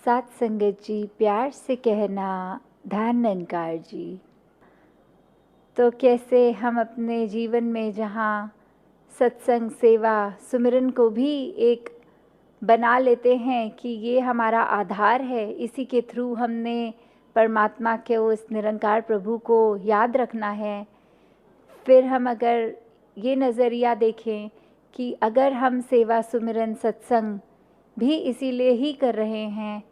साथ संगत जी, प्यार से कहना ध्यान निरंकार जी। तो कैसे हम अपने जीवन में जहाँ सत्संग, सेवा, सुमिरन को भी एक बना लेते हैं कि ये हमारा आधार है, इसी के थ्रू हमने परमात्मा के उस निरंकार प्रभु को याद रखना है। फिर हम अगर ये नज़रिया देखें कि अगर हम सेवा, सुमिरन, सत्संग भी इसीलिए ही कर रहे हैं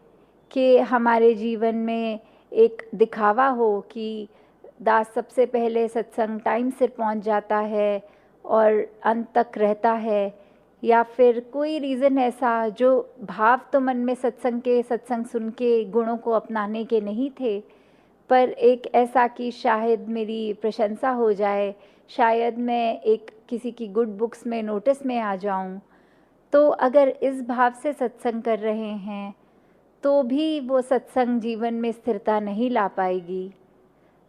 कि हमारे जीवन में एक दिखावा हो कि दास सबसे पहले सत्संग टाइम से पहुंच जाता है और अंत तक रहता है, या फिर कोई रीज़न ऐसा जो भाव तो मन में सत्संग सुन के गुणों को अपनाने के नहीं थे, पर एक ऐसा कि शायद मेरी प्रशंसा हो जाए, शायद मैं एक किसी की गुड बुक्स में नोटिस में आ जाऊं। तो अगर इस भाव से सत्संग कर रहे हैं तो भी वो सत्संग जीवन में स्थिरता नहीं ला पाएगी।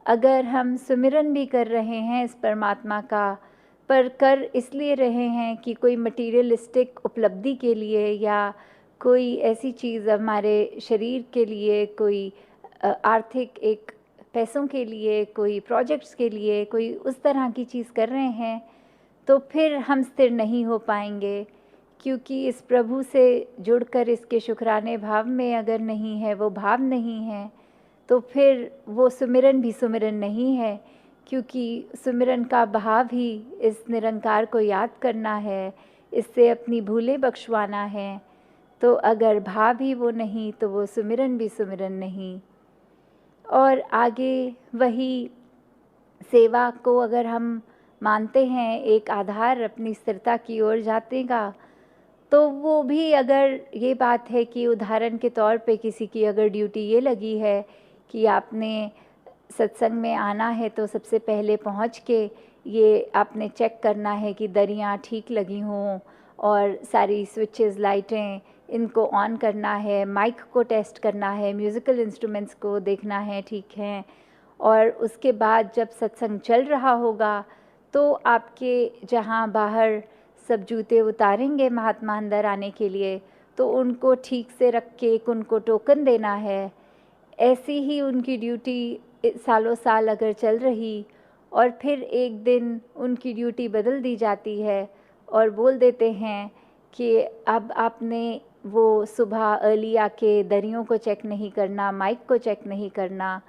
अगर हम सुमिरन भी कर रहे हैं इस परमात्मा का, पर कर इसलिए रहे हैं कि कोई मटीरियलिस्टिक उपलब्धि के लिए या कोई ऐसी चीज़ हमारे शरीर के लिए, कोई आर्थिक एक पैसों के लिए, कोई प्रोजेक्ट्स के लिए, कोई उस तरह की चीज़ कर रहे हैं, तो फिर हम स्थिर नहीं हो पाएंगे। क्योंकि इस प्रभु से जुड़कर इसके शुक्राने भाव में अगर नहीं है, वो भाव नहीं है, तो फिर वो सुमिरन भी सुमिरन नहीं है। क्योंकि सुमिरन का भाव ही इस निरंकार को याद करना है, इससे अपनी भूलें बख्शवाना है। तो अगर भाव ही वो नहीं तो वो सुमिरन भी सुमिरन नहीं। और आगे वही सेवा को अगर हम मानते हैं एक आधार अपनी स्थिरता की ओर जाने का, तो वो भी अगर ये बात है कि उदाहरण के तौर पे किसी की अगर ड्यूटी ये लगी है कि आपने सत्संग में आना है, तो सबसे पहले पहुंच के ये आपने चेक करना है कि दरियाँ ठीक लगी हों और सारी स्विचेस, लाइटें, इनको ऑन करना है, माइक को टेस्ट करना है, म्यूज़िकल इंस्ट्रूमेंट्स को देखना है ठीक हैं। और उसके बाद जब सत्संग चल रहा होगा तो आपके जहाँ बाहर सब जूते उतारेंगे महात्मा अंदर आने के लिए, तो उनको ठीक से रख के एक उनको टोकन देना है। ऐसी ही उनकी ड्यूटी सालों साल अगर चल रही और फिर एक दिन उनकी ड्यूटी बदल दी जाती है और बोल देते हैं कि अब आपने वो सुबह अर्ली आके दरियों को चेक नहीं करना, माइक को चेक नहीं करना,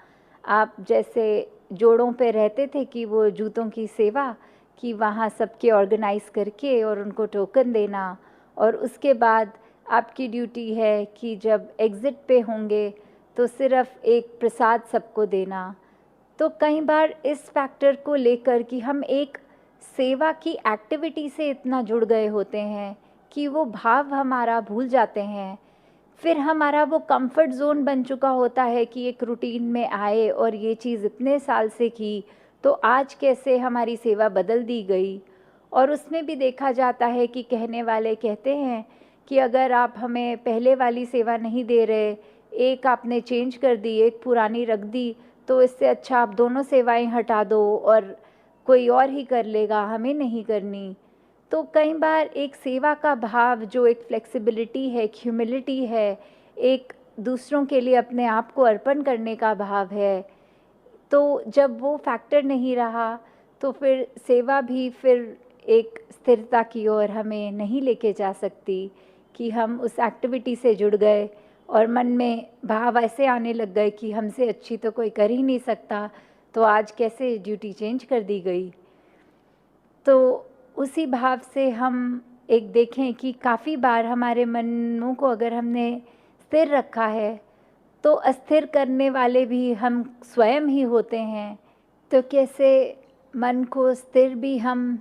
आप जैसे जोड़ों पे रहते थे कि वो जूतों की सेवा कि वहाँ सबके ऑर्गेनाइज करके और उनको टोकन देना, और उसके बाद आपकी ड्यूटी है कि जब एग्ज़िट पे होंगे तो सिर्फ एक प्रसाद सबको देना। तो कई बार इस फैक्टर को लेकर कि हम एक सेवा की एक्टिविटी से इतना जुड़ गए होते हैं कि वो भाव हमारा भूल जाते हैं। फिर हमारा वो कंफर्ट जोन बन चुका होता है कि एक रूटीन में आए और ये चीज़ इतने साल से की, तो आज कैसे हमारी सेवा बदल दी गई। और उसमें भी देखा जाता है कि कहने वाले कहते हैं कि अगर आप हमें पहले वाली सेवा नहीं दे रहे, एक आपने चेंज कर दी, एक पुरानी रख दी, तो इससे अच्छा आप दोनों सेवाएं हटा दो और कोई और ही कर लेगा, हमें नहीं करनी। तो कई बार एक सेवा का भाव जो एक फ्लेक्सिबिलिटी है, एक ह्यूमिलिटी है, एक दूसरों के लिए अपने आप को अर्पण करने का भाव है, तो जब वो फैक्टर नहीं रहा तो फिर सेवा भी फिर एक स्थिरता की ओर हमें नहीं लेके जा सकती कि हम उस एक्टिविटी से जुड़ गए और मन में भाव ऐसे आने लग गए कि हमसे अच्छी तो कोई कर ही नहीं सकता, तो आज कैसे ड्यूटी चेंज कर दी गई। तो उसी भाव से हम एक देखें कि काफ़ी बार हमारे मनों को अगर हमने स्थिर रखा है तो अस्थिर करने वाले भी हम स्वयं ही होते हैं। तो कैसे मन को स्थिर भी हम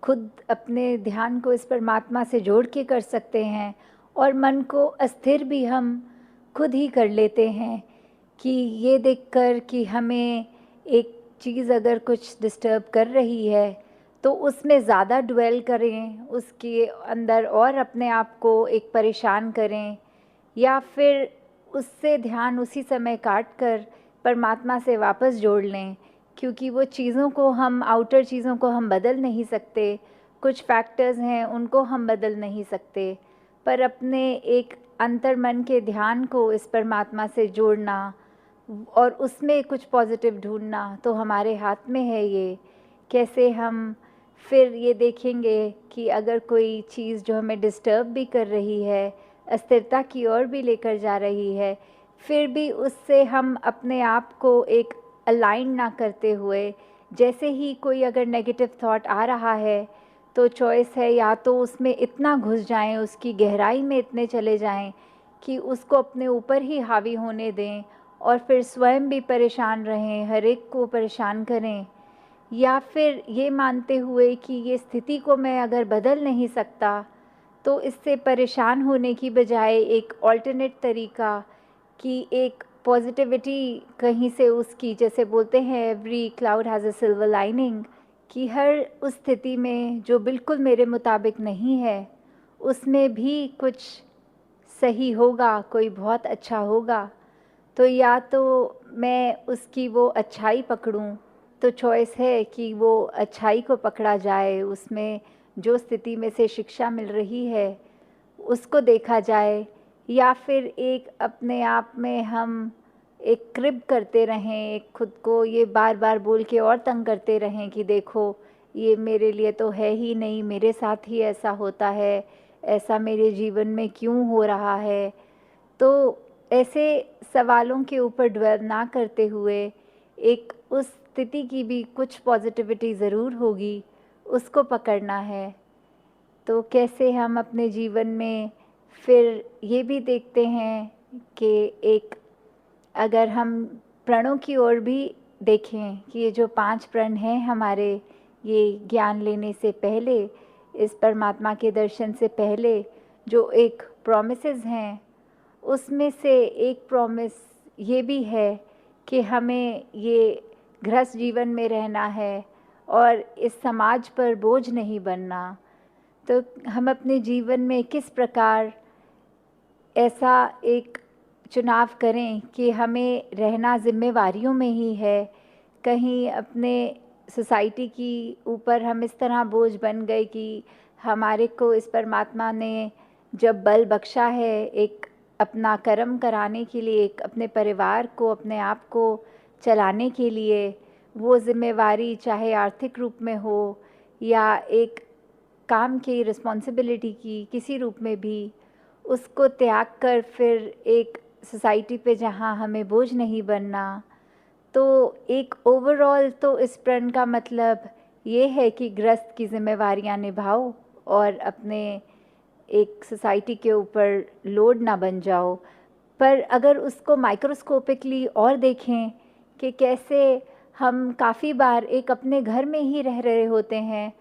खुद अपने ध्यान को इस परमात्मा से जोड़ के कर सकते हैं, और मन को अस्थिर भी हम खुद ही कर लेते हैं कि ये देखकर कि हमें एक चीज़ अगर कुछ डिस्टर्ब कर रही है तो उसमें ज़्यादा ड्वेल करें, उसके अंदर और अपने आप को एक परेशान करें, या फिर उससे ध्यान उसी समय काट कर परमात्मा से वापस जोड़ लें। क्योंकि वो चीज़ों को हम, आउटर चीज़ों को हम बदल नहीं सकते, कुछ फैक्टर्स हैं उनको हम बदल नहीं सकते, पर अपने एक अंतर्मन के ध्यान को इस परमात्मा से जोड़ना और उसमें कुछ पॉजिटिव ढूंढना तो हमारे हाथ में है। ये कैसे हम फिर ये देखेंगे कि अगर कोई चीज़ जो हमें डिस्टर्ब भी कर रही है, अस्थिरता की ओर भी लेकर जा रही है, फिर भी उससे हम अपने आप को एक अलाइन ना करते हुए, जैसे ही कोई अगर नेगेटिव थॉट आ रहा है तो चॉइस है या तो उसमें इतना घुस जाएं, उसकी गहराई में इतने चले जाएं कि उसको अपने ऊपर ही हावी होने दें और फिर स्वयं भी परेशान रहें, हर एक को परेशान करें, या फिर ये मानते हुए कि ये स्थिति को मैं अगर बदल नहीं सकता तो इससे परेशान होने की बजाय एक ऑल्टरनेट तरीका कि एक पॉजिटिविटी कहीं से उसकी, जैसे बोलते हैं every cloud has a silver lining, कि हर उस स्थिति में जो बिल्कुल मेरे मुताबिक नहीं है उसमें भी कुछ सही होगा, कोई बहुत अच्छा होगा। तो या तो मैं उसकी वो अच्छाई पकड़ूं, तो चॉइस है कि वो अच्छाई को पकड़ा जाए, उसमें जो स्थिति में से शिक्षा मिल रही है उसको देखा जाए, या फिर एक अपने आप में हम एक क्रिब करते रहें, एक खुद को ये बार बार बोल के और तंग करते रहें कि देखो ये मेरे लिए तो है ही नहीं, मेरे साथ ही ऐसा होता है, ऐसा मेरे जीवन में क्यों हो रहा है। तो ऐसे सवालों के ऊपर ड्वेल ना करते हुए एक उस स्थिति की भी कुछ पॉजिटिविटी ज़रूर होगी, उसको पकड़ना है। तो कैसे हम अपने जीवन में फिर ये भी देखते हैं कि एक अगर हम प्रणों की ओर भी देखें कि ये जो 5 प्रण हैं हमारे, ये ज्ञान लेने से पहले, इस परमात्मा के दर्शन से पहले जो एक प्रॉमिसेस हैं, उसमें से एक प्रॉमिस ये भी है कि हमें ये गृहस्थ जीवन में रहना है और इस समाज पर बोझ नहीं बनना। तो हम अपने जीवन में किस प्रकार ऐसा एक चुनाव करें कि हमें रहना ज़िम्मेवारियों में ही है, कहीं अपने सोसाइटी की ऊपर हम इस तरह बोझ बन गए कि हमारे को इस परमात्मा ने जब बल बख्शा है एक अपना कर्म कराने के लिए, एक अपने परिवार को, अपने आप को चलाने के लिए, वो ज़िम्मेवारी चाहे आर्थिक रूप में हो या एक काम की रिस्पॉन्सिबिलिटी की किसी रूप में भी, उसको त्याग कर फिर एक सोसाइटी पे जहाँ हमें बोझ नहीं बनना। तो एक ओवरऑल तो इस प्रण का मतलब ये है कि गृहस्थ की जिम्मेवारियाँ निभाओ और अपने एक सोसाइटी के ऊपर लोड ना बन जाओ। पर अगर उसको माइक्रोस्कोपिकली और देखें कि कैसे हम काफ़ी बार एक अपने घर में ही रह रहे होते हैं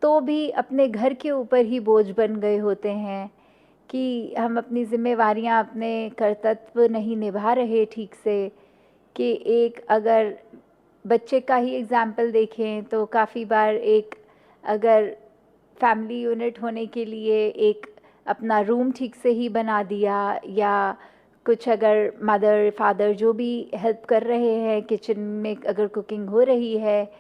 तो भी अपने घर के ऊपर ही बोझ बन गए होते हैं कि हम अपनी जिम्मेवारियां, अपने कर्तव्य नहीं निभा रहे ठीक से। कि एक अगर बच्चे का ही एग्ज़ाम्पल देखें तो काफ़ी बार एक अगर फैमिली यूनिट होने के लिए एक अपना रूम ठीक से ही बना दिया, या कुछ अगर मदर फादर जो भी हेल्प कर रहे हैं किचन में, अगर कुकिंग हो रही है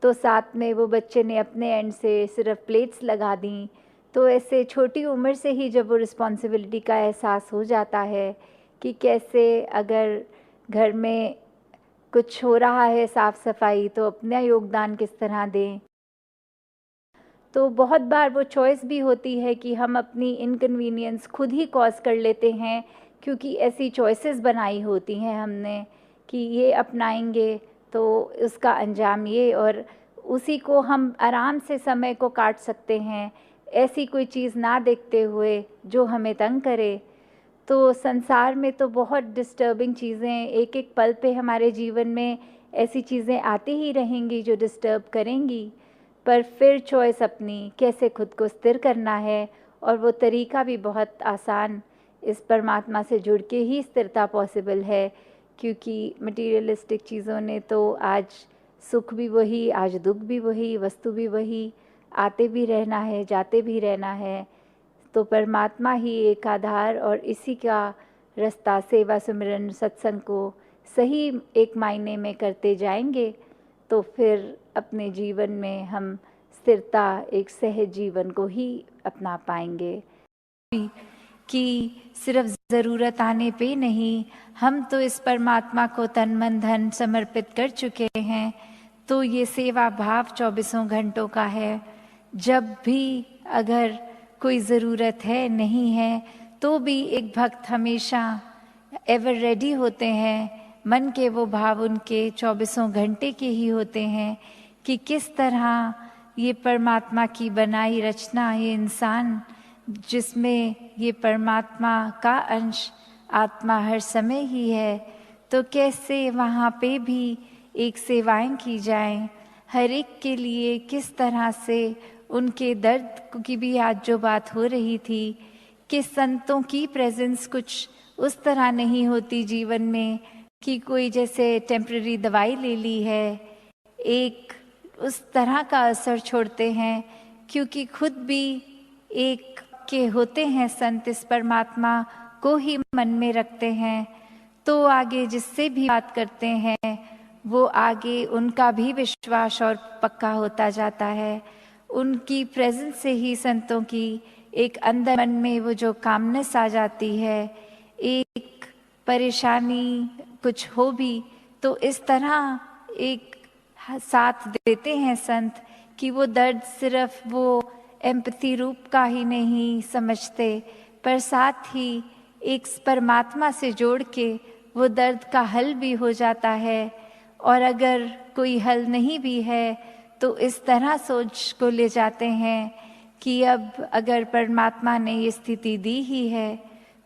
तो साथ में वो बच्चे ने अपने एंड से सिर्फ प्लेट्स लगा दी। तो ऐसे छोटी उम्र से ही जब वो रिस्पॉन्सिबिलिटी का एहसास हो जाता है कि कैसे अगर घर में कुछ हो रहा है साफ़ सफाई तो अपना योगदान किस तरह दें। तो बहुत बार वो चॉइस भी होती है कि हम अपनी इनकन्वीनियंस खुद ही कॉज कर लेते हैं, क्योंकि ऐसी चॉइसेस बनाई होती हैं हमने कि ये अपनाएंगे तो उसका अंजाम ये, और उसी को हम आराम से समय को काट सकते हैं ऐसी कोई चीज़ ना देखते हुए जो हमें तंग करे। तो संसार में तो बहुत डिस्टर्बिंग चीज़ें एक एक पल पे हमारे जीवन में ऐसी चीज़ें आती ही रहेंगी जो डिस्टर्ब करेंगी, पर फिर चॉइस अपनी कैसे खुद को स्थिर करना है। और वो तरीका भी बहुत आसान, इस परमात्मा से जुड़ के ही स्थिरता पॉसिबल है, क्योंकि मटीरियलिस्टिक चीज़ों ने तो आज सुख भी वही, आज दुख भी वही, वस्तु भी वही, आते भी रहना है, जाते भी रहना है। तो परमात्मा ही एक आधार, और इसी का रास्ता सेवा सुमिरन सत्संग को सही एक मायने में करते जाएंगे तो फिर अपने जीवन में हम स्थिरता, एक सहज जीवन को ही अपना पाएंगे। कि सिर्फ ज़रूरत आने पे नहीं, हम तो इस परमात्मा को तन मन धन समर्पित कर चुके हैं। तो ये सेवा भाव 24 घंटों का है। जब भी अगर कोई ज़रूरत है, नहीं है, तो भी एक भक्त हमेशा एवर रेडी होते हैं। मन के वो भाव उनके 24 घंटे के ही होते हैं कि किस तरह ये परमात्मा की बनाई रचना, ये इंसान जिसमें ये परमात्मा का अंश आत्मा हर समय ही है, तो कैसे वहाँ पे भी एक सेवाएं की जाएं, हर एक के लिए किस तरह से उनके दर्द की भी आज जो बात हो रही थी कि संतों की प्रेजेंस कुछ उस तरह नहीं होती जीवन में कि कोई जैसे टेम्पररी दवाई ले ली है, एक उस तरह का असर छोड़ते हैं, क्योंकि खुद भी एक के होते हैं संत, इस परमात्मा को ही मन में रखते हैं। तो आगे जिससे भी बात करते हैं वो आगे उनका भी विश्वास और पक्का होता जाता है। उनकी प्रेजेंस से ही संतों की एक अंदर मन में वो जो कामनेस आ जाती है, एक परेशानी कुछ हो भी तो इस तरह एक साथ देते हैं संत कि वो दर्द सिर्फ वो एम्पैथी रूप का ही नहीं समझते, पर साथ ही एक परमात्मा से जोड़ के वो दर्द का हल भी हो जाता है। और अगर कोई हल नहीं भी है तो इस तरह सोच को ले जाते हैं कि अब अगर परमात्मा ने ये स्थिति दी ही है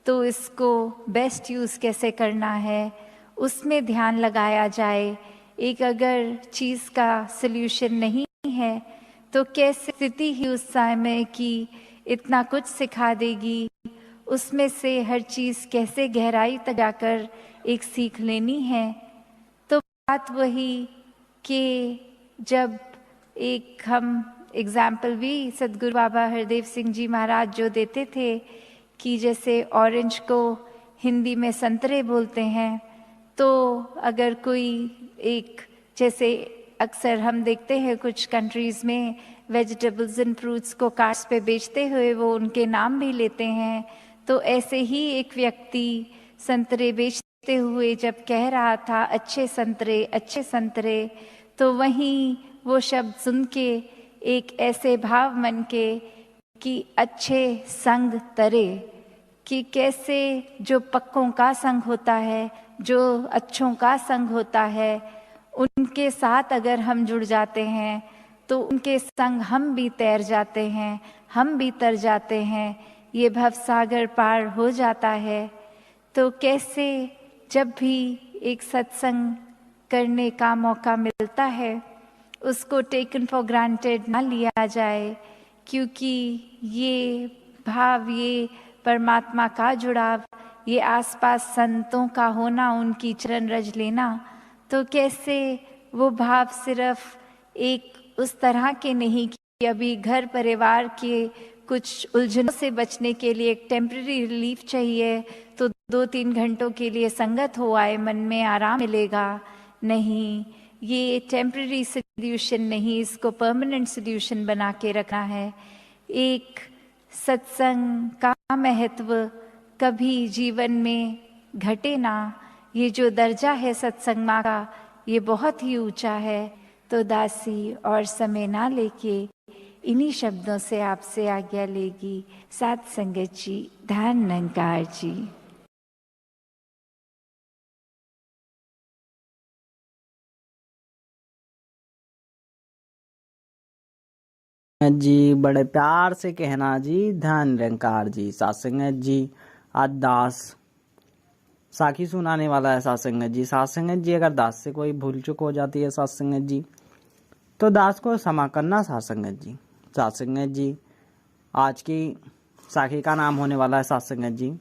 तो इसको बेस्ट यूज़ कैसे करना है, उसमें ध्यान लगाया जाए। एक अगर चीज़ का सल्यूशन नहीं है तो कैसे स्थिति ही उस समय की इतना कुछ सिखा देगी, उसमें से हर चीज़ कैसे गहराई तक जाकर एक सीख लेनी है। तो बात वही कि जब एक हम एग्जाम्पल भी सदगुरु बाबा हरदेव सिंह जी महाराज जो देते थे कि जैसे ऑरेंज को हिंदी में संतरे बोलते हैं, तो अगर कोई एक जैसे अक्सर हम देखते हैं कुछ कंट्रीज़ में वेजिटेबल्स एंड फ्रूट्स को कार्ट्स पे बेचते हुए वो उनके नाम भी लेते हैं। तो ऐसे ही एक व्यक्ति संतरे बेचते हुए जब कह रहा था अच्छे संतरे अच्छे संतरे, तो वहीं वो शब्द सुन के एक ऐसे भाव मन के कि अच्छे संग तरे, कि कैसे जो पक्कों का संग होता है, जो अच्छों का संग होता है, उनके साथ अगर हम जुड़ जाते हैं तो उनके संग हम भी तैर जाते हैं, हम भी तर जाते हैं, ये भव सागर पार हो जाता है। तो कैसे जब भी एक सत्संग करने का मौका मिलता है उसको टेकन फॉर ग्रांटेड ना लिया जाए, क्योंकि ये भाव, ये परमात्मा का जुड़ाव, ये आसपास संतों का होना, उनकी चरण रज लेना, तो कैसे वो भाव सिर्फ एक उस तरह के नहीं कि अभी घर परिवार के कुछ उलझनों से बचने के लिए एक टेम्पररी रिलीफ चाहिए तो 2-3 घंटों के लिए संगत हो आए, मन में आराम मिलेगा। नहीं, ये टेम्पररी सॉल्यूशन नहीं, इसको परमानेंट सॉल्यूशन बना के रखना है। एक सत्संग का महत्व कभी जीवन में घटे ना, ये जो दर्जा है सत्संग का ये बहुत ही ऊंचा है। तो दासी और समय ना लेके इन्हीं शब्दों से आपसे आज्ञा लेगी साथ संगत जी, ध्यान निरंकार जी। जी बड़े प्यार से कहना जी, ध्यान निरंकार जी। सासंगत जी आज दास साखी सुनाने वाला है सासंगत जी। सासंगत जी अगर दास से कोई भूल चूक हो जाती है सासंगत जी तो दास को क्षमा करना सासंगत जी। सासंगत जी आज की साखी का नाम होने वाला है सासंगत जी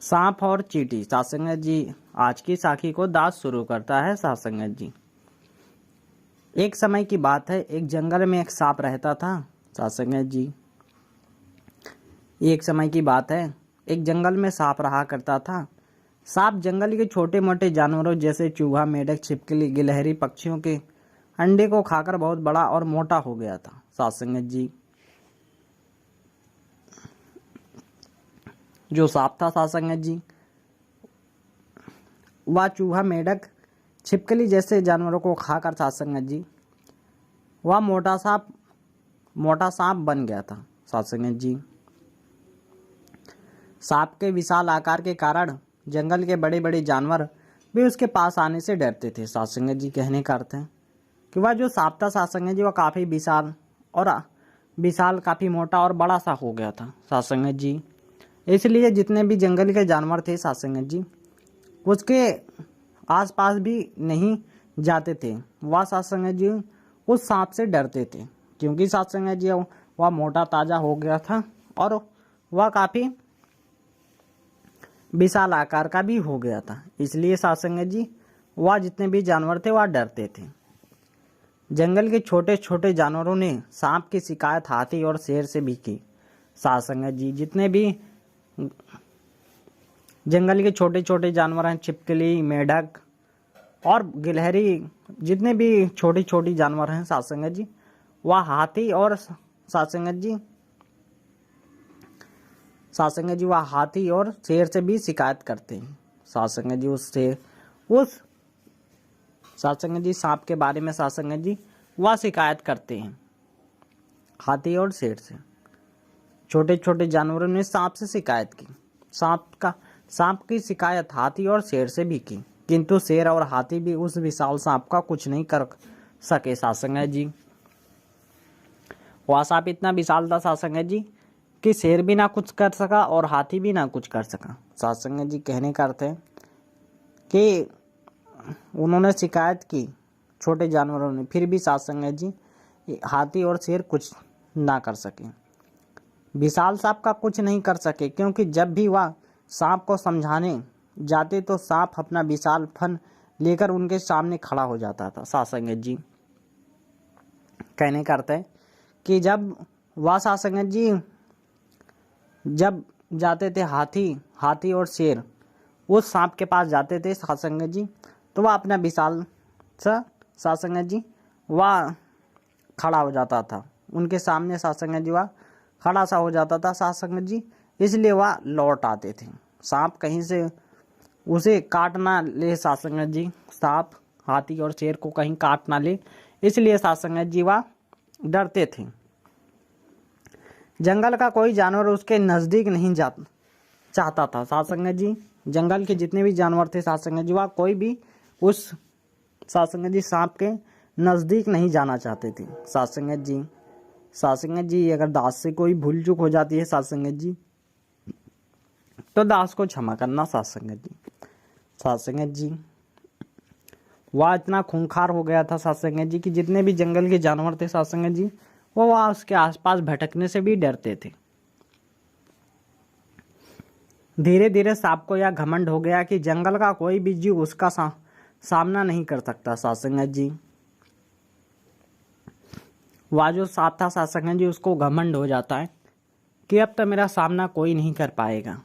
सांप और चींटी। सासंगत जी आज की साखी को दास शुरू करता है सासंगत जी। एक समय की बात है, एक जंगल में एक सांप रहता था सासंगत जी। एक समय की बात है, एक जंगल में सांप रहा करता था। सांप जंगल के छोटे मोटे जानवरों जैसे चूहा, मेढक, छिपकली, गिलहरी पक्षियों के अंडे को खाकर बहुत बड़ा और मोटा हो गया था सासंगत जी। जो सांप था साथ संगत जी, वह चूहा, मेढक, छिपकली जैसे जानवरों को खाकर साथ संगत जी वह मोटा सांप बन गया था साथ संगत जी। सांप के विशाल आकार के कारण जंगल के बड़े बड़े जानवर भी उसके पास आने से डरते थे साथ संगत जी। कहने का अर्थ है कि वह जो सांप था साथ संगत जी वह काफ़ी विशाल काफ़ी मोटा और बड़ा सा हो गया था साथ संगत जी। इसलिए जितने भी जंगल के जानवर थे साथ संगत जी उसके आसपास भी नहीं जाते थे। वह साथ संगत जी उस सांप से डरते थे, क्योंकि साथ संगत जी वह मोटा ताजा हो गया था और वह काफ़ी विशाल आकार का भी हो गया था। इसलिए साथ संगत जी वह जितने भी जानवर थे वह डरते थे। जंगल के छोटे छोटे जानवरों ने सांप की शिकायत हाथी और शेर से भी की साथ संगत जी। जितने भी जंगल के छोटे छोटे जानवर हैं, छिपकली, मेढक और गिलहरी, जितने भी छोटी छोटी जानवर हैं साथ संगत जी वह हाथी और वह हाथी और शेर से भी शिकायत करते हैं साथ संगत जी। उस साथ संगत जी सांप के बारे में साथ संगत जी वह शिकायत करते हैं हाथी और शेर से। छोटे छोटे जानवरों ने सांप से शिकायत की। सांप की शिकायत हाथी और शेर से भी की, किंतु शेर और हाथी भी उस विशाल सांप का कुछ नहीं कर सके साथ संगत जी। वह सांप इतना विशाल था साथ संगत जी कि शेर भी ना कुछ कर सका और हाथी भी ना कुछ कर सका साथ संगत जी। कहने का अर्थ है कि उन्होंने शिकायत की छोटे जानवरों ने, फिर भी साथ संगत जी हाथी और शेर कुछ ना कर सके। विशाल सांप का कुछ नहीं कर सके, क्योंकि जब भी वह सांप को समझाने जाते तो सांप अपना विशाल फन लेकर उनके सामने खड़ा हो जाता था साथ संगत जी। कहने का अर्थ है कि जब वह साथ संगत जी जब जाते थे हाथी और शेर उस सांप के पास जाते थे साथ संगत जी, तो वह अपना विशाल सा साथ संगत जी वह खड़ा हो जाता था उनके सामने साथ संगत जी, वह खड़ा सा हो जाता था साथ संगत जी। इसलिए वह लौट आते थे। सांप कहीं से उसे काट ना ले साथ संगत जी, सांप हाथी और शेर को कहीं काट ना ले, इसलिए साथ संगत जी वह डरते थे। जंगल का कोई जानवर उसके नज़दीक नहीं चाहता था साथ संगत जी। जंगल के जितने भी जानवर थे साथ संगत जी वह कोई भी उस साथ संगत जी सांप के नज़दीक नहीं जाना चाहते थे साथ संगत जी। साथ संगत जी अगर दास से कोई भूल चूक हो जाती है साथ संगत जी तो दास को क्षमा करना साथ संगत जी। साथ संगत जी वह इतना खूंखार हो गया था साथ संगत जी कि जितने भी जंगल के जानवर थे साथ संगत जी वो वह उसके आसपास भटकने से भी डरते थे। धीरे धीरे सांप को यह घमंड हो गया कि जंगल का कोई भी जीव उसका सामना नहीं कर सकता साथ संगत जी। वह जो सांप था साथ संगत जी उसको घमंड हो जाता है कि अब तो मेरा सामना कोई नहीं कर पाएगा,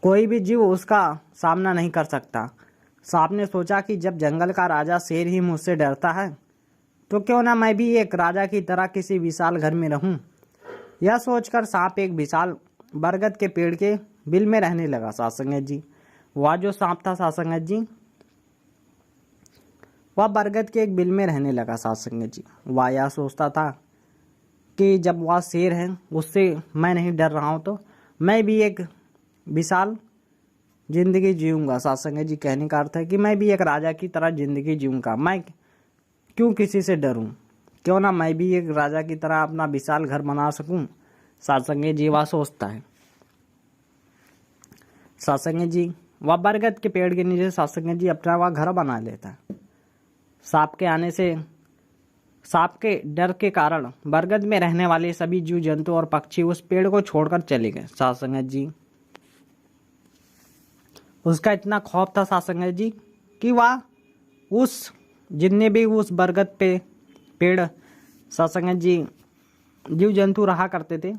कोई भी जीव उसका सामना नहीं कर सकता। सांप ने सोचा कि जब जंगल का राजा शेर ही मुझसे डरता है तो क्यों ना मैं भी एक राजा की तरह किसी विशाल घर में रहूं। यह सोचकर सांप एक विशाल बरगद के पेड़ के बिल में रहने लगा साथ संगत जी। वह जो सांप था साथ संगत जी वह बरगद के एक बिल में रहने लगा साथ संगत जी। वह यह सोचता था कि जब वह शेर है उससे मैं नहीं डर रहा हूँ तो मैं भी एक विशाल जिंदगी जीऊँगा साथ संगत जी। कहने का अर्थ है कि मैं भी एक राजा की तरह जिंदगी जीऊँगा, मैं क्यों किसी से डरूं, क्यों ना मैं भी एक राजा की तरह अपना विशाल घर बना सकूं साथ संगत जी वह सोचता है। साथ संगत जी वह बरगद के पेड़ के नीचे साथ संगत जी अपना वह घर बना लेता है। सांप के डर के कारण बरगद में रहने वाले सभी जीव जंतु और पक्षी उस पेड़ को छोड़कर चले गए साथ संगत जी। उसका इतना खौफ था साथ संगत जी कि वह जितने भी उस बरगद पे पेड़ साथ संगत जी जीव जंतु रहा करते थे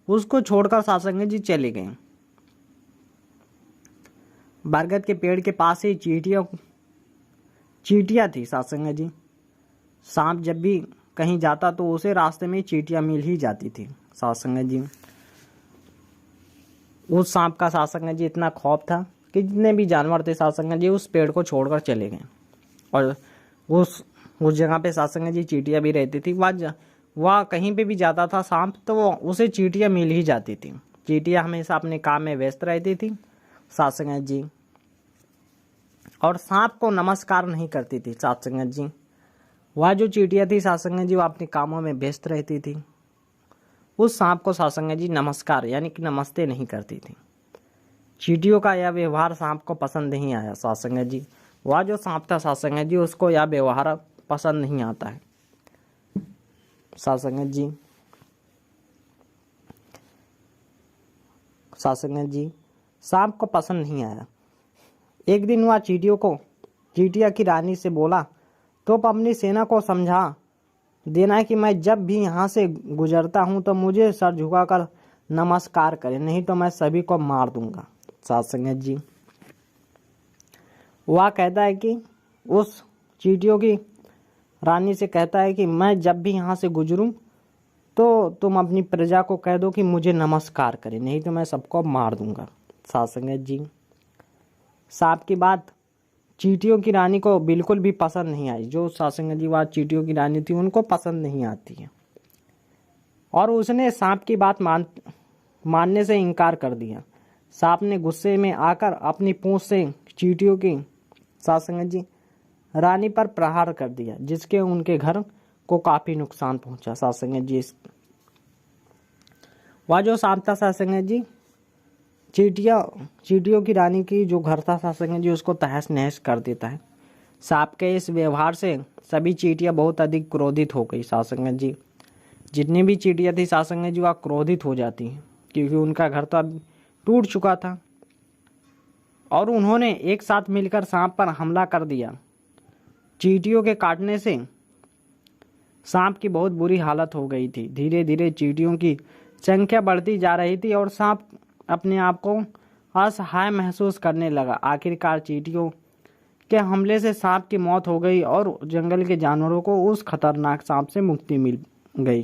उसको छोड़कर साथ संगत जी चले गए। बरगद के पेड़ के पास ही चींटियाँ थी साथ संगत जी। सांप जब भी कहीं जाता तो उसे रास्ते में चींटियाँ मिल ही जाती थी साथ संगत जी। उस सांप का साथ संगत जी इतना खौफ था कि जितने भी जानवर थे साथ संगत जी उस पेड़ को छोड़कर चले गए। और उस जगह पे साथ संगत जी चींटियाँ भी रहती थी। वह कहीं पे भी जाता था सांप तो वो उसे चींटियाँ मिल ही जाती थी। चींटियाँ हमेशा अपने काम में व्यस्त रहती थी साथ संगत जी, और सांप को नमस्कार नहीं करती थी साथ संगत जी। वह जो चींटियाँ थी साथ संगत जी वो अपने कामों में व्यस्त रहती थी। उस सांप को साथ संगत जी नमस्कार यानी कि नमस्ते नहीं करती थी। चींटियों का यह व्यवहार सांप को पसंद नहीं आया साथ संगत जी। वह जो सांप था साथ संगत जी उसको यह व्यवहार पसंद नहीं आता है साथ संगत जी। साथ संगत जी सांप को पसंद नहीं आया। एक दिन वह चींटिया की रानी से बोला, तो अपनी सेना को समझा देना कि मैं जब भी यहाँ से गुजरता हूँ तो मुझे सर झुकाकर नमस्कार करें, नहीं तो मैं सभी को मार दूंगा साथ संगत जी। वह कहता है कि उस चींटियों की रानी से कहता है कि मैं जब भी यहाँ से गुजरूं तो तुम अपनी प्रजा को कह दो कि मुझे नमस्कार करें, नहीं तो मैं सबको मार दूंगा साथ संगत जी। सांप की बात चींटियों की रानी को बिल्कुल भी पसंद नहीं आई। जो साथ संगत जी वह चींटियों की रानी थी उनको पसंद नहीं आती है, और उसने सांप की बात मानने से इनकार कर दिया। सांप ने गुस्से में आकर अपनी पूंछ से चींटियों की साथ संगत जी रानी पर प्रहार कर दिया, जिसके उनके घर को काफी नुकसान पहुंचा साथ संगत जी। वह जो सांप था साथ संगत जी चींटियों की रानी की जो घर था साथ संगत जी उसको तहस नहस कर देता है। सांप के इस व्यवहार से सभी चींटियां बहुत अधिक क्रोधित हो गई साथ संगत जी। जितनी भी चींटियां थी साथ संगत जी वह क्रोधित हो जाती हैं, क्योंकि उनका घर तो अब टूट चुका था, और उन्होंने एक साथ मिलकर सांप पर हमला कर दिया। चींटियों के काटने से सांप की बहुत बुरी हालत हो गई थी। धीरे धीरे चींटियों की संख्या बढ़ती जा रही थी और सांप अपने आप को असहाय महसूस करने लगा। आखिरकार चींटियों के हमले से सांप की मौत हो गई और जंगल के जानवरों को उस खतरनाक सांप से मुक्ति मिल गई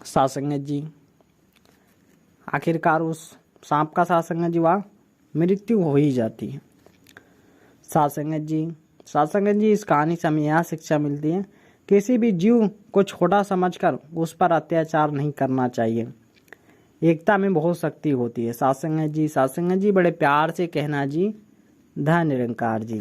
साथ संगत जी। आखिरकार उस सांप का साथ संगत जी वह मृत्यु हो ही जाती है साथ संगत जी। साथ संगत जी इस कहानी से हमें यह शिक्षा मिलती है, किसी भी जीव को छोटा समझकर उस पर अत्याचार नहीं करना चाहिए। एकता में बहुत शक्ति होती है साथ संगत जी। साथ संगत जी बड़े प्यार से कहना जी, धन्य निरंकार जी।